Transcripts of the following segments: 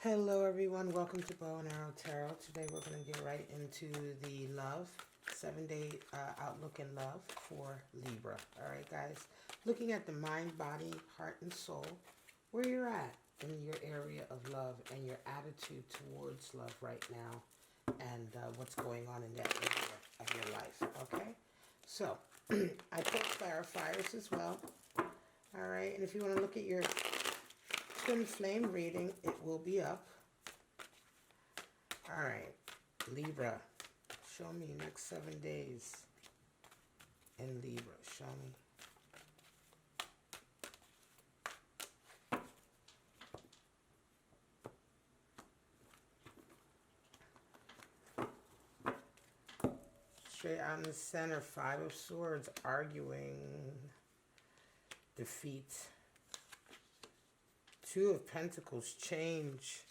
Hello everyone, welcome to Bow and Arrow Tarot. Today we're going to get right into the love, 7-day outlook in love for Libra. Alright guys, looking at the mind, body, heart, and soul, where you're at in your area of love and your attitude towards love right now, and what's going on in that area of your life. Okay, so I put clarifiers as well. Alright, and if you want to look at your twin flame reading, it will be up. All right, Libra, show me next 7 days in Libra. Show me. Straight out in the center, 5 of Swords, arguing, defeat. 2 of Pentacles, change.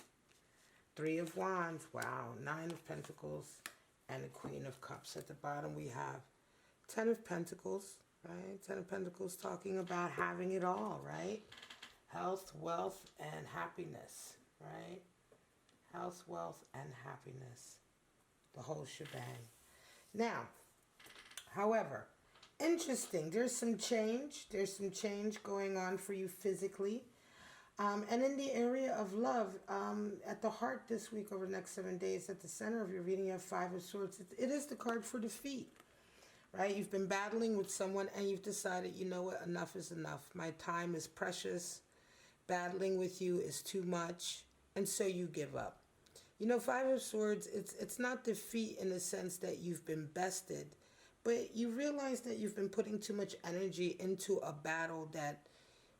3 of Wands, wow. 9 of Pentacles, and the Queen of Cups. At the bottom we have 10 of Pentacles, right? 10 of Pentacles talking about having it all, right? Health, wealth, and happiness, right? Health, wealth, and happiness. The whole shebang. Now, however, interesting. There's some change. There's some change going on for you physically. And in the area of love, at the heart this week over the next 7 days, at the center of your reading, you have 5 of Swords. It is the card for defeat, right? You've been battling with someone and you've decided, you know what, enough is enough. My time is precious. Battling with you is too much. And so you give up. You know, 5 of Swords, it's not defeat in the sense that you've been bested, but you realize that you've been putting too much energy into a battle that,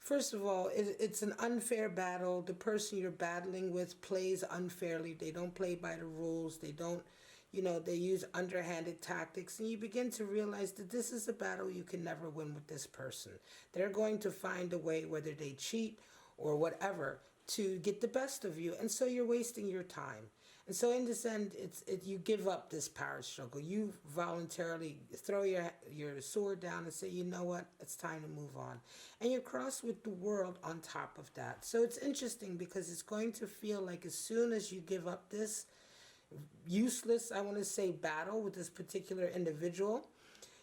first of all, it's an unfair battle. The person you're battling with plays unfairly. They don't play by the rules. They don't, you know, they use underhanded tactics. And you begin to realize that this is a battle you can never win with this person. They're going to find a way, whether they cheat or whatever, to get the best of you. And so you're wasting your time. And so in this end, you give up this power struggle. You voluntarily throw your sword down and say, you know what, it's time to move on. And you're crossed with the world on top of that. So it's interesting because it's going to feel like as soon as you give up this useless, I want to say, battle with this particular individual,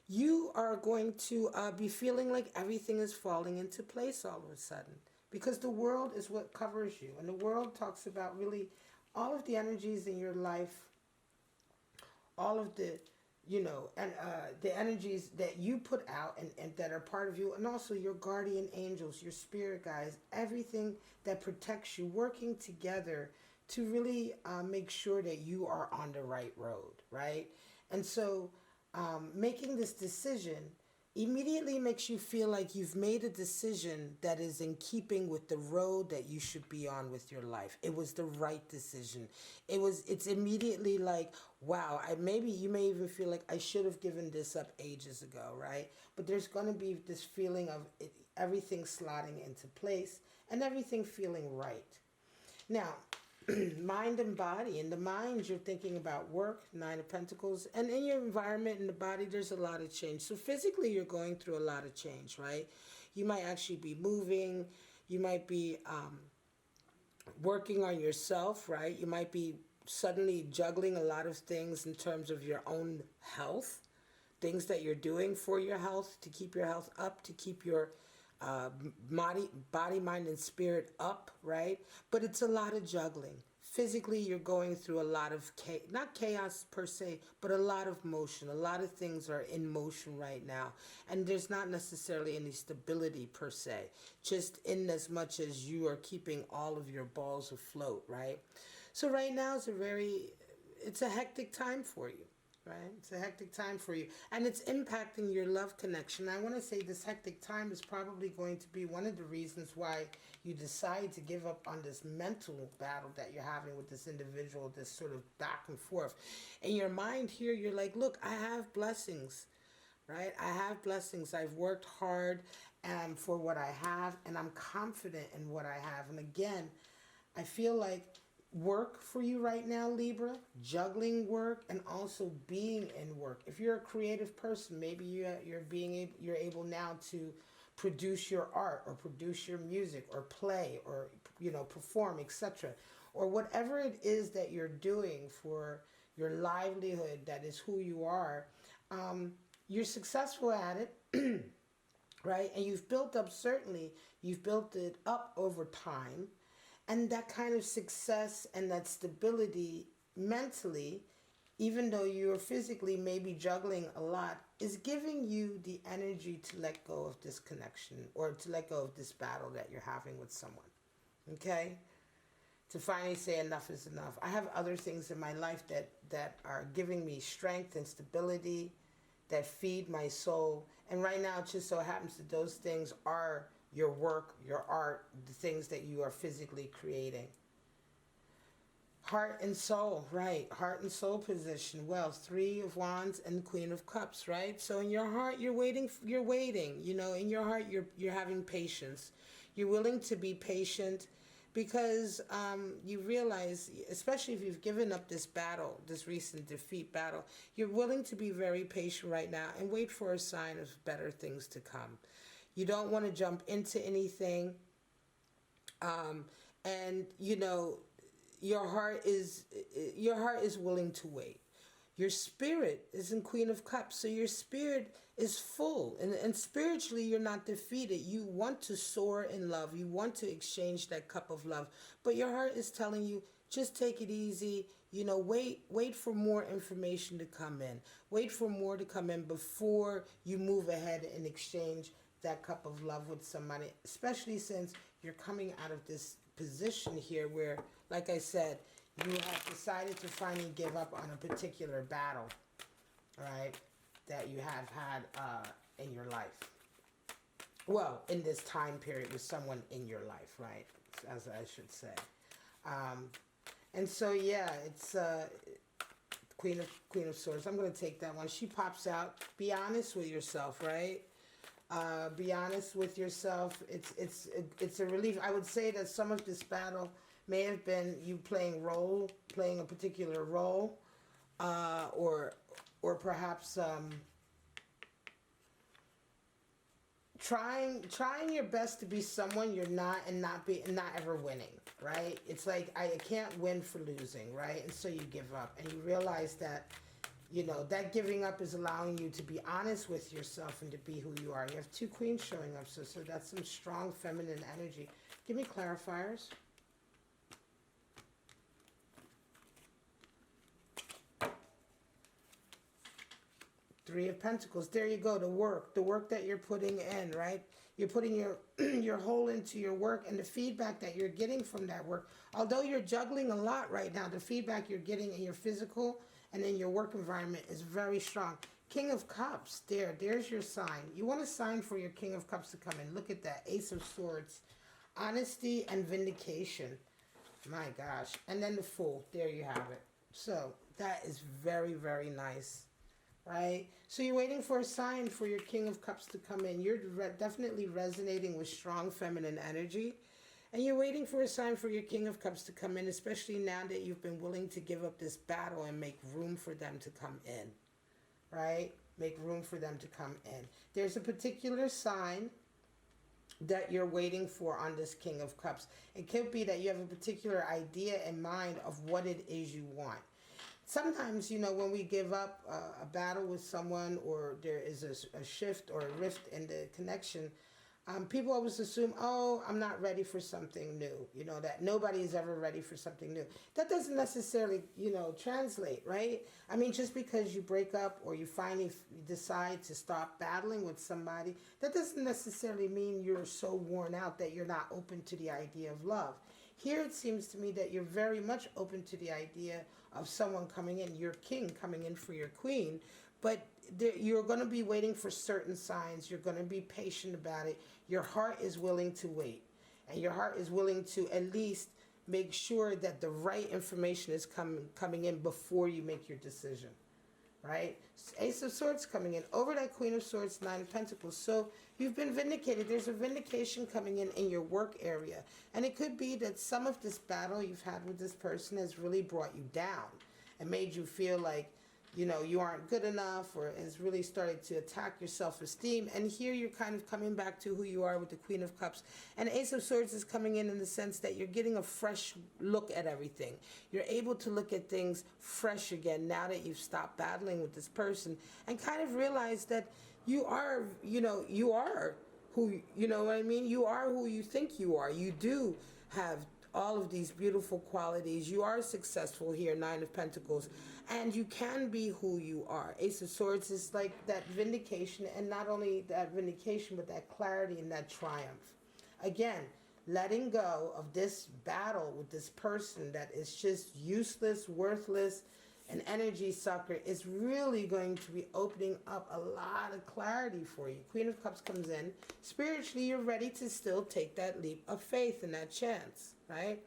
you are going to be feeling like everything is falling into place all of a sudden. Because the world is what covers you. And the world talks about really all of the energies in your life, all of the, you know, and the energies that you put out and that are part of you, and also your guardian angels, your spirit guides, everything that protects you, working together to really make sure that you are on the right road, right? And so making this decision immediately makes you feel like you've made a decision that is in keeping with the road that you should be on with your life. It was the right decision. It's immediately like, wow, maybe you may even feel like I should have given this up ages ago, right? But there's going to be this feeling of everything slotting into place and everything feeling right. Now, mind and body. In the mind, you're thinking about work, 9 of Pentacles, and in your environment, in the body, there's a lot of change. So physically, you're going through a lot of change, right? You might actually be moving. You might be working on yourself, right? You might be suddenly juggling a lot of things in terms of your own health, things that you're doing for your health, to keep your health up, to keep your body, mind, and spirit up, right? But it's a lot of juggling. Physically, you're going through a lot of not chaos per se, but a lot of motion. A lot of things are in motion right now. And there's not necessarily any stability per se, just in as much as you are keeping all of your balls afloat, right? So right now it's a hectic time for you. Right? It's a hectic time for you. And it's impacting your love connection. I want to say this hectic time is probably going to be one of the reasons why you decide to give up on this mental battle that you're having with this individual, this sort of back and forth. In your mind here, you're like, look, I have blessings, right? I have blessings. I've worked hard for what I have, and I'm confident in what I have. And again, I feel like work for you right now, Libra, juggling work and also being in work. If you're a creative person, maybe you're able now to produce your art or produce your music or play or, you know, perform, etc. or whatever it is that you're doing for your livelihood, that is who you are, you're successful at it, right? And you've built up, certainly, you've built it up over time. And that kind of success and that stability mentally, even though you're physically maybe juggling a lot, is giving you the energy to let go of this connection or to let go of this battle that you're having with someone. Okay? To finally say enough is enough. I have other things in my life that are giving me strength and stability, that feed my soul. And right now, it just so happens that those things are your work, your art, the things that you are physically creating. Heart and soul, right? Heart and soul position. Well, Three of Wands and the Queen of Cups, right? So in your heart, you're waiting. You're waiting. You know, in your heart, you're having patience. You're willing to be patient because you realize, especially if you've given up this battle, this recent defeat battle, you're willing to be very patient right now and wait for a sign of better things to come. You don't want to jump into anything, and you know your heart is willing to wait. Your spirit is in Queen of Cups, so your spirit is full, and spiritually you're not defeated. You want to soar in love. You want to exchange that cup of love, but your heart is telling you, just take it easy. You know, wait for more information to come in. Wait for more to come in before you move ahead and exchange that cup of love with somebody, especially since you're coming out of this position here where, like I said, you have decided to finally give up on a particular battle, right, that you have had in your life. Well, in this time period with someone in your life, right, as I should say. And so, yeah, it's Queen of Swords. I'm going to take that one. She pops out. Be honest with yourself, right? Be honest with yourself. It's a relief. I would say that some of this battle may have been you playing a particular role, or perhaps trying your best to be someone you're not, and not ever winning, right? It's like I can't win for losing, right? And so you give up, and you realize that, you know, that giving up is allowing you to be honest with yourself and to be who you are. You have two queens showing up, so that's some strong feminine energy. Give me clarifiers. Three of Pentacles. There you go. The work that you're putting in, right? You're putting your your whole into your work, and the feedback that you're getting from that work. Although you're juggling a lot right now, the feedback you're getting in your physical and in your work environment is very strong. King of Cups. There's your sign. You want a sign for your King of Cups to come in. Look at that. Ace of Swords. Honesty and vindication. My gosh. And then the Fool. There you have it. So that is very, very nice. Right? So you're waiting for a sign for your King of Cups to come in. You're definitely resonating with strong feminine energy. And you're waiting for a sign for your King of Cups to come in, especially now that you've been willing to give up this battle and make room for them to come in. Right? Make room for them to come in. There's a particular sign that you're waiting for on this King of Cups. It could be that you have a particular idea in mind of what it is you want. Sometimes, you know, when we give up a battle with someone, or there is a shift or a rift in the connection, people always assume, oh, I'm not ready for something new. You know, that nobody is ever ready for something new. That doesn't necessarily, you know, translate, right? I mean, just because you break up or you finally decide to stop battling with somebody, that doesn't necessarily mean you're so worn out that you're not open to the idea of love. Here it seems to me that you're very much open to the idea of someone coming in, your king coming in for your queen, but you're going to be waiting for certain signs. You're going to be patient about it. Your heart is willing to wait, and your heart is willing to at least make sure that the right information is coming in before you make your decision, right? Ace of Swords coming in over that Queen of Swords, Nine of Pentacles. So you've been vindicated. There's a vindication coming in your work area. And it could be that some of this battle you've had with this person has really brought you down and made you feel like, you know, you aren't good enough, or has really started to attack your self-esteem. And here you're kind of coming back to who you are with the Queen of Cups. And Ace of Swords is coming in the sense that you're getting a fresh look at everything. You're able to look at things fresh again now that you've stopped battling with this person, and kind of realize that you are, you know, you are who, you know what I mean? You are who you think you are. You do have all of these beautiful qualities. You are successful here, Nine of Pentacles, and you can be who you are. Ace of Swords is like that vindication, and not only that vindication, but that clarity and that triumph. Again, letting go of this battle with this person that is just useless, worthless, an energy sucker, is really going to be opening up a lot of clarity for you. Queen of Cups comes in. Spiritually, you're ready to still take that leap of faith and that chance, right?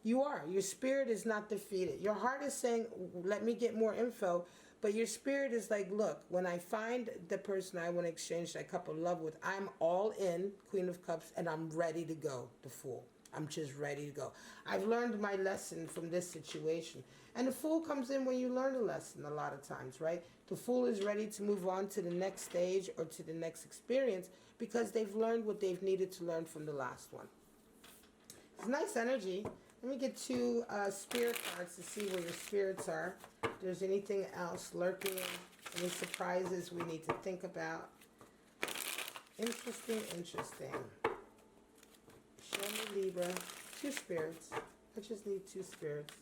You are. Your spirit is not defeated. Your heart is saying, let me get more info. But your spirit is like, look, when I find the person I want to exchange that cup of love with, I'm all in, Queen of Cups, and I'm ready to go, the Fool. I'm just ready to go. I've learned my lesson from this situation. And the Fool comes in when you learn a lesson a lot of times, right? The Fool is ready to move on to the next stage or to the next experience because they've learned what they've needed to learn from the last one. It's nice energy. Let me get two spirit cards to see where your spirits are. If there's anything else lurking, any surprises we need to think about. Interesting, interesting. Show me Libra. Two spirits. I just need two spirits.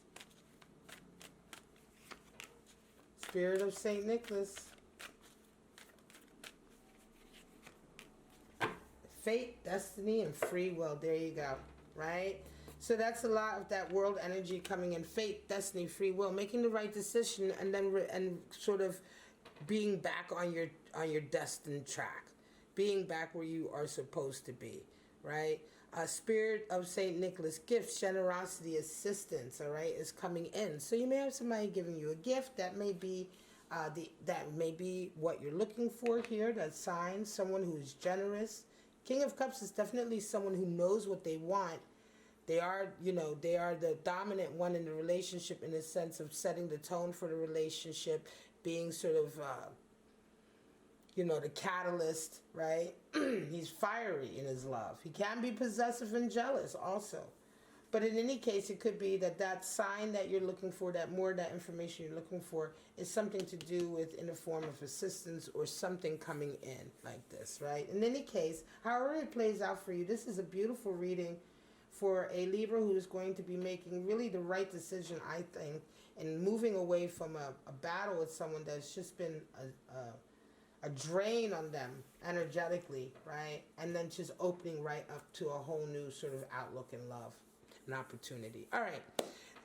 Spirit of St. Nicholas. Fate, destiny, and free will. There you go. Right? So that's a lot of that world energy coming in. Fate, destiny, free will. Making the right decision, and then and sort of being back on your destined track. Being back where you are supposed to be. Right? Spirit of St. Nicholas, gifts, generosity, assistance, all right, is coming in. So you may have somebody giving you a gift. That may be that may be what you're looking for here. That sign, someone who's generous. King of Cups is definitely someone who knows what they want. They are, you know, they are the dominant one in the relationship in the sense of setting the tone for the relationship, being sort of you know, the catalyst, right? He's fiery in his love. He can be possessive and jealous also. But in any case, it could be that that sign that you're looking for, that more of that information you're looking for, is something to do with in the form of assistance or something coming in like this, right? In any case, however it plays out for you, this is a beautiful reading for a Libra who is going to be making really the right decision, I think, and moving away from a battle with someone that's just been a drain on them energetically, right? And then just opening right up to a whole new sort of outlook in love and opportunity. All right.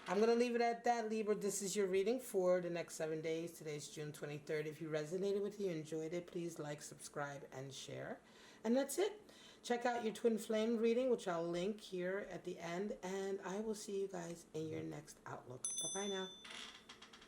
I'm going to leave it at that, Libra. This is your reading for the next 7 days. Today's June 23rd. If you resonated with you, enjoyed it, please like, subscribe, and share. And that's it. Check out your Twin Flame reading, which I'll link here at the end. And I will see you guys in your next outlook. Bye-bye now.